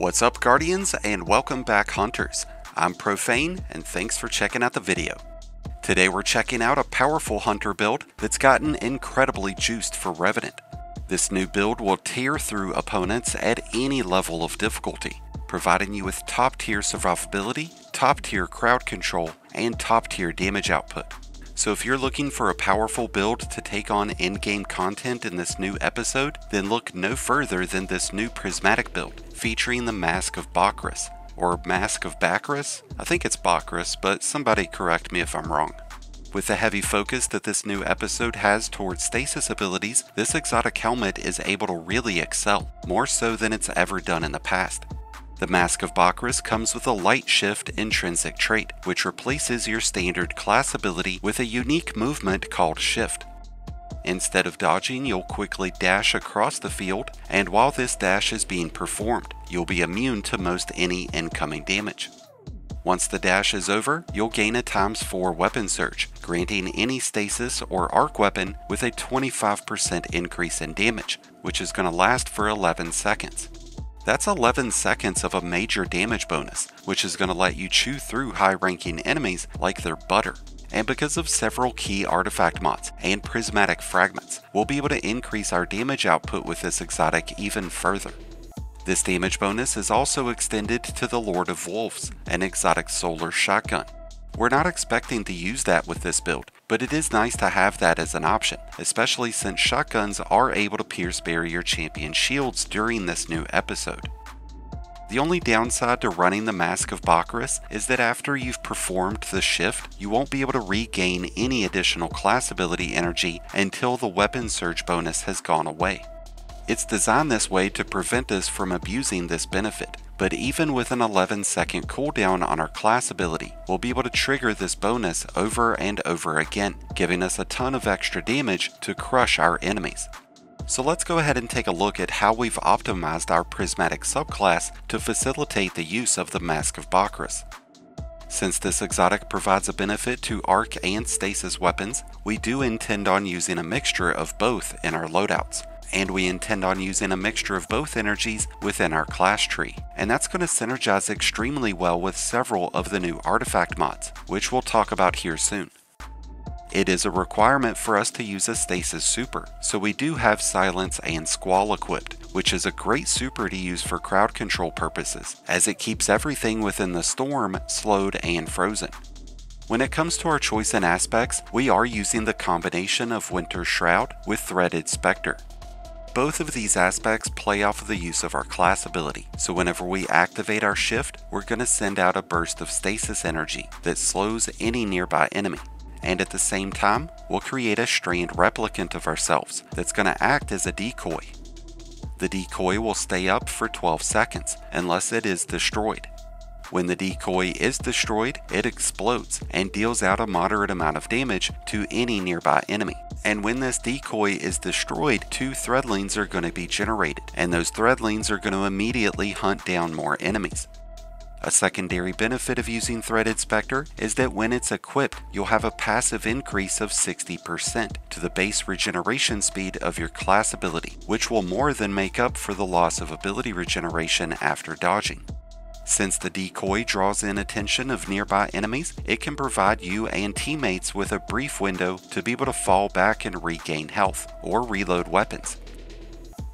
What's up, Guardians, and welcome back, Hunters. I'm Profane, and thanks for checking out the video. Today we're checking out a powerful Hunter build that's gotten incredibly juiced for Revenant. This new build will tear through opponents at any level of difficulty, providing you with top-tier survivability, top-tier crowd control, and top-tier damage output. So if you're looking for a powerful build to take on endgame content in this new episode, then look no further than this new Prismatic build, featuring the Mask of Bakris, or Mask of Bakris? I think it's Bakris, but somebody correct me if I'm wrong. With the heavy focus that this new episode has towards stasis abilities, this exotic helmet is able to really excel, more so than it's ever done in the past. The Mask of Bakris comes with a light shift intrinsic trait, which replaces your standard class ability with a unique movement called shift. Instead of dodging, you'll quickly dash across the field, and while this dash is being performed, you'll be immune to most any incoming damage. Once the dash is over, you'll gain a ×4 weapon surge, granting any stasis or arc weapon with a 25% increase in damage, which is going to last for 11 seconds. That's 11 seconds of a major damage bonus, which is going to let you chew through high-ranking enemies like they're butter. And because of several key artifact mods and prismatic fragments, we'll be able to increase our damage output with this exotic even further. This damage bonus is also extended to the Lord of Wolves, an exotic solar shotgun. We're not expecting to use that with this build, but it is nice to have that as an option, especially since shotguns are able to pierce barrier champion shields during this new episode. The only downside to running the Mask of Bakris is that after you've performed the shift, you won't be able to regain any additional class ability energy until the weapon surge bonus has gone away. It's designed this way to prevent us from abusing this benefit, but even with an 11-second cooldown on our class ability, we'll be able to trigger this bonus over and over again, giving us a ton of extra damage to crush our enemies. So let's go ahead and take a look at how we've optimized our Prismatic subclass to facilitate the use of the Mask of Bakris. Since this exotic provides a benefit to arc and stasis weapons, we do intend on using a mixture of both in our loadouts. And we intend on using a mixture of both energies within our class tree, and that's going to synergize extremely well with several of the new artifact mods, which we'll talk about here soon. It is a requirement for us to use a stasis super, so we do have Silence and Squall equipped, which is a great super to use for crowd control purposes, as it keeps everything within the storm slowed and frozen. When it comes to our choice in aspects, we are using the combination of Winter Shroud with Threaded Spectre. Both of these aspects play off of the use of our class ability, so whenever we activate our shift, we're going to send out a burst of stasis energy that slows any nearby enemy. And at the same time, we'll create a strained replicant of ourselves that's going to act as a decoy. The decoy will stay up for 12 seconds unless it is destroyed. When the decoy is destroyed, it explodes and deals out a moderate amount of damage to any nearby enemy. And when this decoy is destroyed, 2 threadlings are going to be generated, and those threadlings are going to immediately hunt down more enemies. A secondary benefit of using Threaded Spectre is that when it's equipped, you'll have a passive increase of 60% to the base regeneration speed of your class ability, which will more than make up for the loss of ability regeneration after dodging. Since the decoy draws in attention of nearby enemies, it can provide you and teammates with a brief window to be able to fall back and regain health, or reload weapons.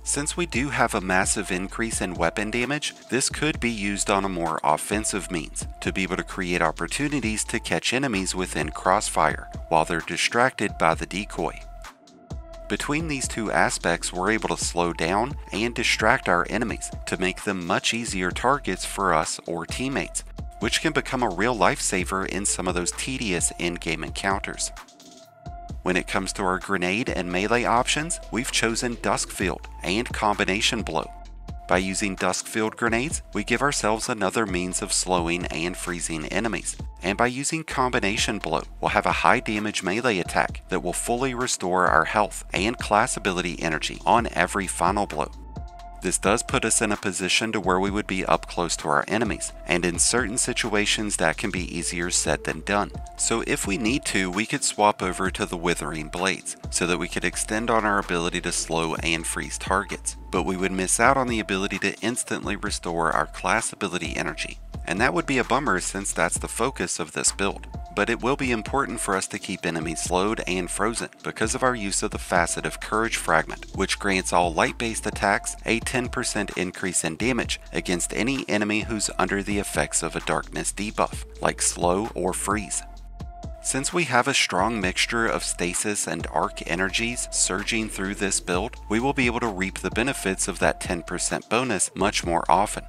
Since we do have a massive increase in weapon damage, this could be used on a more offensive means, to be able to create opportunities to catch enemies within crossfire, while they're distracted by the decoy. Between these two aspects, we're able to slow down and distract our enemies to make them much easier targets for us or teammates, which can become a real lifesaver in some of those tedious in-game encounters. When it comes to our grenade and melee options, we've chosen Duskfield and Combination Blow. By using Duskfield grenades, we give ourselves another means of slowing and freezing enemies, and by using Combination Blow, we'll have a high damage melee attack that will fully restore our health and class ability energy on every final blow. This does put us in a position to where we would be up close to our enemies, and in certain situations that can be easier said than done. So if we need to, we could swap over to the Withering Blades, so that we could extend on our ability to slow and freeze targets, but we would miss out on the ability to instantly restore our class ability energy. And that would be a bummer since that's the focus of this build. But it will be important for us to keep enemies slowed and frozen because of our use of the Facet of Courage fragment, which grants all light-based attacks a 10% increase in damage against any enemy who's under the effects of a darkness debuff, like slow or freeze. Since we have a strong mixture of Stasis and Arc energies surging through this build, we will be able to reap the benefits of that 10% bonus much more often.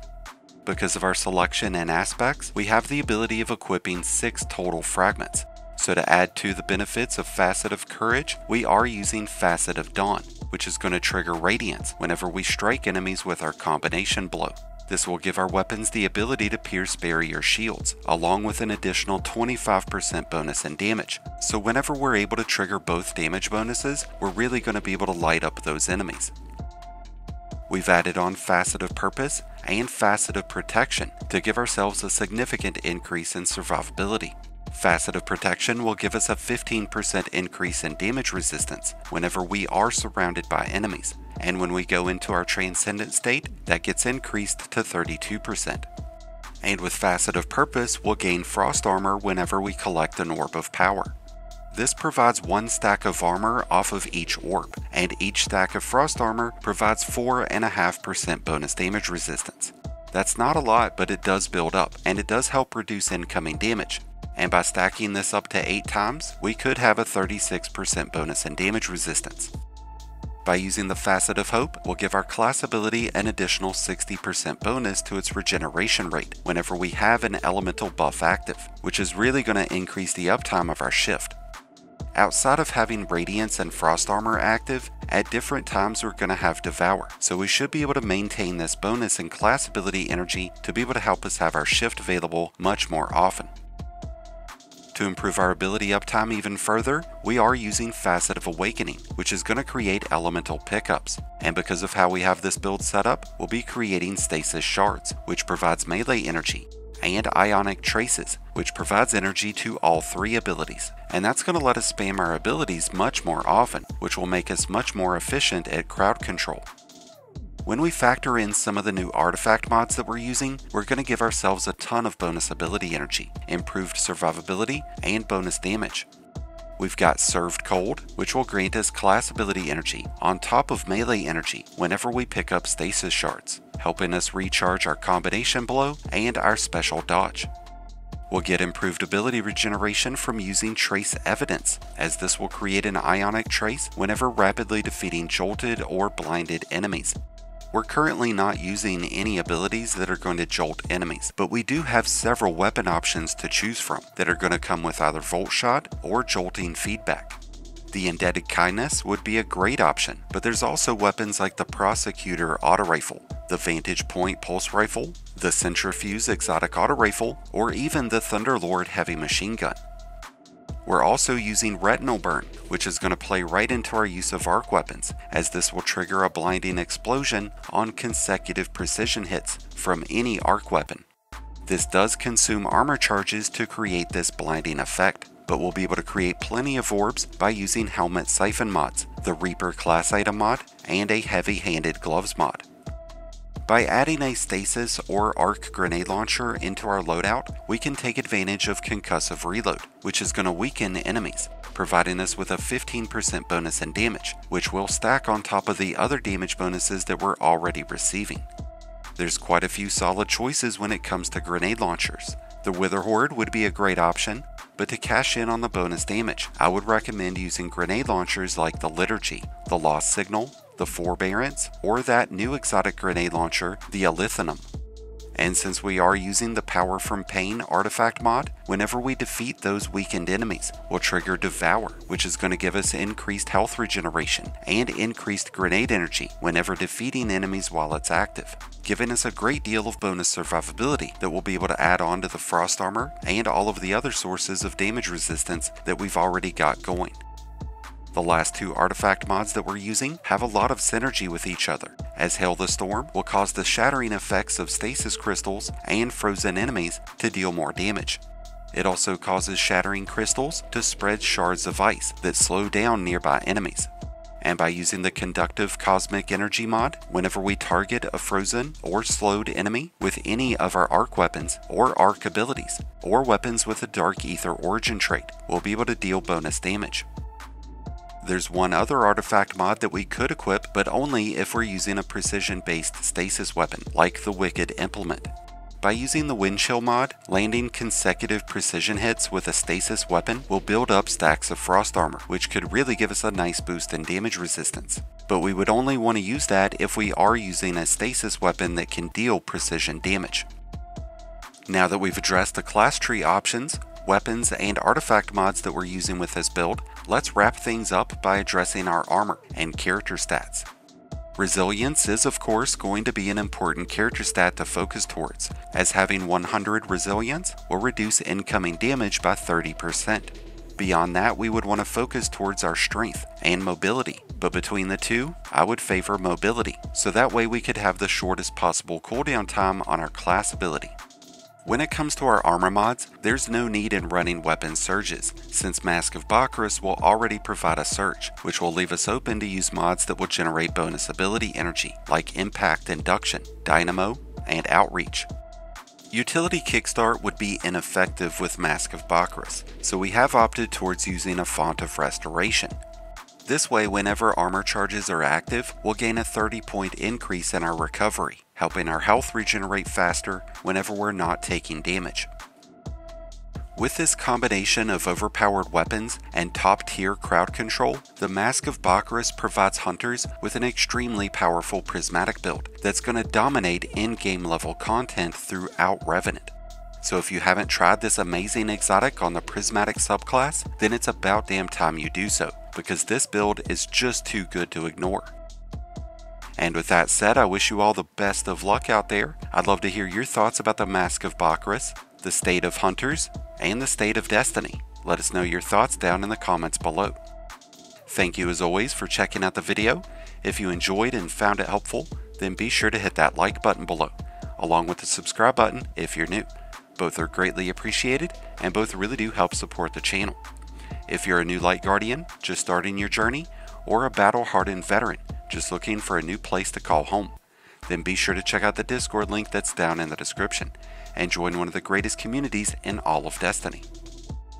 Because of our selection and aspects, we have the ability of equipping 6 total fragments. So to add to the benefits of Facet of Courage, we are using Facet of Dawn, which is going to trigger Radiance whenever we strike enemies with our combination blow. This will give our weapons the ability to pierce barrier shields, along with an additional 25% bonus in damage. So whenever we're able to trigger both damage bonuses, we're really going to be able to light up those enemies. We've added on Facet of Purpose and Facet of Protection to give ourselves a significant increase in survivability. Facet of Protection will give us a 15% increase in damage resistance whenever we are surrounded by enemies, and when we go into our Transcendent state, that gets increased to 32%. And with Facet of Purpose, we'll gain Frost Armor whenever we collect an Orb of Power. This provides 1 stack of armor off of each orb, and each stack of frost armor provides 4.5% bonus damage resistance. That's not a lot, but it does build up, and it does help reduce incoming damage. And by stacking this up to 8 times, we could have a 36% bonus in damage resistance. By using the Facet of Hope, we'll give our class ability an additional 60% bonus to its regeneration rate whenever we have an elemental buff active, which is really going to increase the uptime of our shift. Outside of having Radiance and Frost Armor active, at different times we're going to have Devour, so we should be able to maintain this bonus in class ability energy to be able to help us have our shift available much more often. To improve our ability uptime even further, we are using Facet of Awakening, which is going to create elemental pickups, and because of how we have this build set up, we'll be creating Stasis Shards, which provides melee energy, and Ionic Traces, which provides energy to all 3 abilities. And that's going to let us spam our abilities much more often, which will make us much more efficient at crowd control. When we factor in some of the new artifact mods that we're using, we're going to give ourselves a ton of bonus ability energy, improved survivability, and bonus damage. We've got Served Cold, which will grant us class ability energy on top of melee energy whenever we pick up Stasis Shards, helping us recharge our combination blow and our special dodge. We'll get improved ability regeneration from using Trace Evidence, as this will create an Ionic Trace whenever rapidly defeating jolted or blinded enemies. We're currently not using any abilities that are going to jolt enemies, but we do have several weapon options to choose from that are going to come with either Volt Shot or jolting feedback. The Indebted Kindness would be a great option, but there's also weapons like the Prosecutor Auto Rifle, the Vantage Point Pulse Rifle, the Centrifuge Exotic Auto Rifle, or even the Thunderlord Heavy Machine Gun. We're also using Retinal Burn, which is going to play right into our use of arc weapons, as this will trigger a blinding explosion on consecutive precision hits from any arc weapon. This does consume armor charges to create this blinding effect, but we'll be able to create plenty of orbs by using Helmet Siphon mods, the Reaper class item mod, and a Heavy-Handed Gloves mod. By adding a Stasis or Arc grenade launcher into our loadout, we can take advantage of Concussive Reload, which is going to weaken enemies, providing us with a 15% bonus in damage, which will stack on top of the other damage bonuses that we're already receiving. There's quite a few solid choices when it comes to grenade launchers. The Wither Horde would be a great option, but to cash in on the bonus damage, I would recommend using grenade launchers like the Liturgy, the Lost Signal, the Forbearance, or that new exotic grenade launcher, the Alithanum. And since we are using the Power from Pain artifact mod, whenever we defeat those weakened enemies, we'll trigger Devour, which is going to give us increased health regeneration and increased grenade energy whenever defeating enemies while it's active, giving us a great deal of bonus survivability that we'll be able to add on to the Frost Armor and all of the other sources of damage resistance that we've already got going. The last two artifact mods that we're using have a lot of synergy with each other, as Hail the Storm will cause the shattering effects of stasis crystals and frozen enemies to deal more damage. It also causes shattering crystals to spread shards of ice that slow down nearby enemies. And by using the Conductive Cosmic Energy mod, whenever we target a frozen or slowed enemy with any of our arc weapons or arc abilities, or weapons with a Dark Ether origin trait, we'll be able to deal bonus damage. There's one other artifact mod that we could equip, but only if we're using a precision-based stasis weapon, like the Wicked Implement. By using the Wind Chill mod, landing consecutive precision hits with a stasis weapon will build up stacks of frost armor, which could really give us a nice boost in damage resistance. But we would only want to use that if we are using a stasis weapon that can deal precision damage. Now that we've addressed the class tree options, weapons, and artifact mods that we're using with this build, let's wrap things up by addressing our armor and character stats. Resilience is of course going to be an important character stat to focus towards, as having 100 resilience will reduce incoming damage by 30%. Beyond that, we would want to focus towards our strength and mobility, but between the two, I would favor mobility, so that way we could have the shortest possible cooldown time on our class ability. When it comes to our armor mods, there's no need in running weapon surges, since Mask of Bakris will already provide a surge, which will leave us open to use mods that will generate bonus ability energy, like Impact Induction, Dynamo, and Outreach. Utility Kickstart would be ineffective with Mask of Bakris, so we have opted towards using a Font of Restoration. This way, whenever armor charges are active, we'll gain a 30-point increase in our recovery, helping our health regenerate faster whenever we're not taking damage. With this combination of overpowered weapons and top-tier crowd control, the Mask of Bakris provides hunters with an extremely powerful prismatic build that's going to dominate in-game level content throughout Revenant. So if you haven't tried this amazing exotic on the Prismatic subclass, then it's about damn time you do so, because this build is just too good to ignore. And with that said, I wish you all the best of luck out there. I'd love to hear your thoughts about the Mask of Bakris, the state of hunters, and the state of Destiny. Let us know your thoughts down in the comments below. Thank you as always for checking out the video. If you enjoyed and found it helpful, then be sure to hit that like button below, along with the subscribe button if you're new. Both are greatly appreciated, and both really do help support the channel. If you're a new Light Guardian, just starting your journey, or a battle-hardened veteran, just looking for a new place to call home, then be sure to check out the Discord link that's down in the description, and join one of the greatest communities in all of Destiny.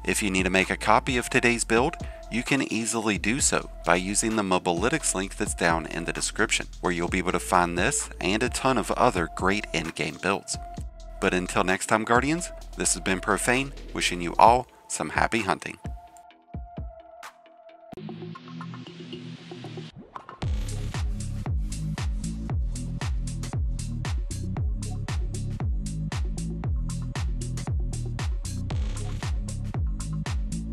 If you need to make a copy of today's build, you can easily do so by using the Mobalytics link that's down in the description, where you'll be able to find this and a ton of other great endgame builds. But until next time, Guardians, this has been Profane, wishing you all some happy hunting.